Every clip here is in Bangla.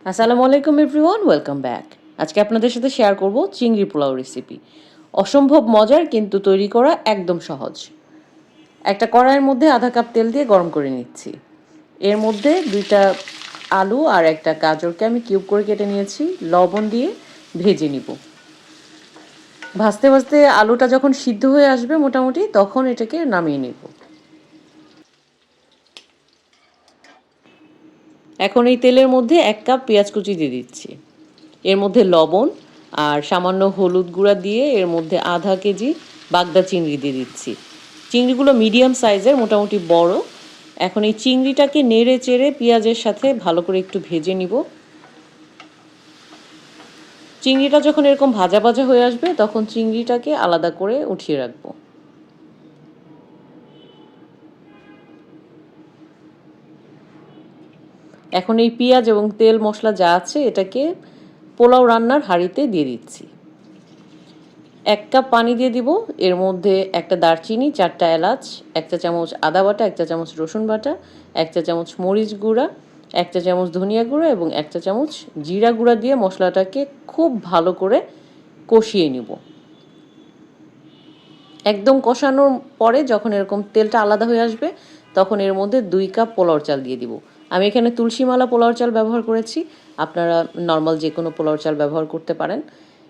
আসসালামু আলাইকুম এভরিওয়ান, ওয়েলকাম ব্যাক। আজকে আপনাদের সাথে শেয়ার করব চিংড়ি পোলাও রেসিপি। অসম্ভব মজার, কিন্তু তৈরি করা একদম সহজ। একটা কড়াইয়ের মধ্যে আধা কাপ তেল দিয়ে গরম করে নিচ্ছি। এর মধ্যে 2টা আলু আর একটা গাজরকে আমি কিউব করে কেটে নিয়েছি, লবণ দিয়ে ভেজে নিব। ভাজতে ভাজতে আলুটা যখন সিদ্ধ হয়ে আসবে মোটামুটি, তখন এটাকে নামিয়ে নিব। এখন এই তেলের মধ্যে 1 কাপ পেঁয়াজ কুচি দিয়ে দিচ্ছি। এর মধ্যে লবণ আর সামান্য হলুদ গুঁড়া দিয়ে এর মধ্যে আধা কেজি বাগদা চিংড়ি দিয়ে দিচ্ছি। চিংড়িগুলো মিডিয়াম সাইজের, মোটামুটি বড়। এখন এই চিংড়িটাকে নেড়ে চেড়ে পেঁয়াজের সাথে ভালো করে একটু ভেজে নিব। চিংড়িটা যখন এরকম ভাজা ভাজা হয়ে আসবে, তখন চিংড়িটাকে আলাদা করে উঠিয়ে রাখবো। এখন এই পেঁয়াজ এবং তেল মশলা যা আছে এটাকে পোলাও রান্নার হাঁড়িতে দিয়ে দিচ্ছি। 1 কাপ পানি দিয়ে দিব। এর মধ্যে একটা দারচিনি, 4টা এলাচ, 1 চা চামচ আদা বাটা, 1 চা চামচ রসুন বাটা, 1 চা চামচ মরিচ গুঁড়া, 1 চা চামচ ধনিয়া গুঁড়া এবং 1 চা চামচ জিরা গুঁড়া দিয়ে মশলাটাকে খুব ভালো করে কষিয়ে নিব। একদম কষানোর পরে যখন এরকম তেলটা আলাদা হয়ে আসবে, তখন এর মধ্যে 2 কাপ পোলাওর চাল দিয়ে দিব। আমি এখানে তুলসীমালা পোলাওর চাল ব্যবহার করেছি, আপনারা নর্মাল যে কোনো পোলাওর চাল ব্যবহার করতে পারেন।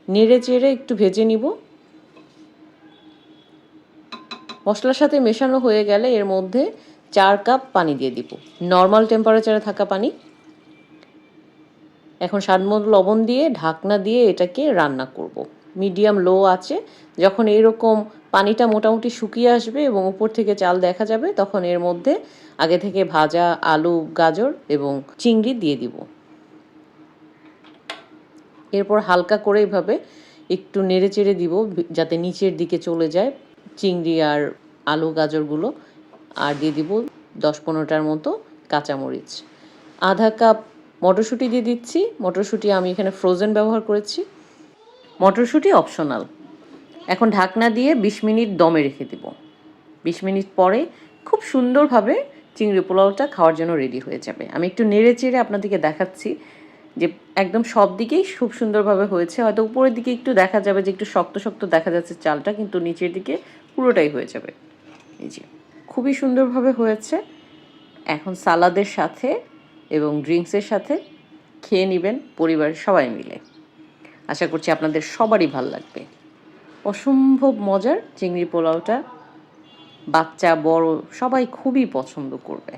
নেড়ে চেড়ে একটু ভেজে নিব। মশলার সাথে মেশানো হয়ে গেলে এর মধ্যে 4 কাপ পানি দিয়ে দিব, নর্মাল টেম্পারেচারে থাকা পানি। এখন স্বাদমতো লবণ দিয়ে ঢাকনা দিয়ে এটাকে রান্না করব মিডিয়াম লো আছে। যখন এরকম পানিটা মোটামুটি শুকিয়ে আসবে এবং উপর থেকে চাল দেখা যাবে, তখন এর মধ্যে আগে থেকে ভাজা আলু, গাজর এবং চিংড়ি দিয়ে দিব। এরপর হালকা করে এভাবে একটু নেড়ে চেড়ে দিব, যাতে নিচের দিকে চলে যায় চিংড়ি আর আলু গাজরগুলো। আর দিয়ে দিব 10-15টার মতো কাঁচামরিচ। আধা কাপ মটরশুঁটি দিয়ে দিচ্ছি। মটরশুঁটি আমি এখানে ফ্রোজেন ব্যবহার করেছি। মটরশুঁটি অপশনাল। এখন ঢাকনা দিয়ে 20 মিনিট দমে রেখে দেব। 20 মিনিট পরে খুব সুন্দরভাবে চিংড়ি পোলাওটা খাওয়ার জন্য রেডি হয়ে যাবে। আমি একটু নেড়ে চেড়ে আপনাদেরকে দেখাচ্ছি যে একদম সব দিকেই খুব সুন্দরভাবে হয়েছে। হয়তো উপরের দিকে একটু দেখা যাবে যে একটু শক্ত শক্ত দেখা যাচ্ছে চালটা, কিন্তু নিচের দিকে পুরোটাই হয়ে যাবে। এই যে খুবই সুন্দরভাবে হয়েছে। এখন সালাদের সাথে এবং ড্রিঙ্কসের সাথে খেয়ে নেবেন পরিবারের সবাই মিলে। আশা করছি আপনাদের সবারই ভাল লাগবে। অসম্ভব মজার চিংড়ি পোলাওটা বাচ্চা বড় সবাই খুবই পছন্দ করবে।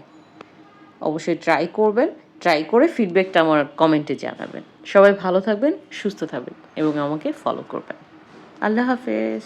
অবশ্যই ট্রাই করবেন। ট্রাই করে ফিডব্যাকটা আমার কমেন্টে জানাবেন। সবাই ভালো থাকবেন, সুস্থ থাকবেন এবং আমাকে ফলো করবেন। আল্লাহ হাফেজ।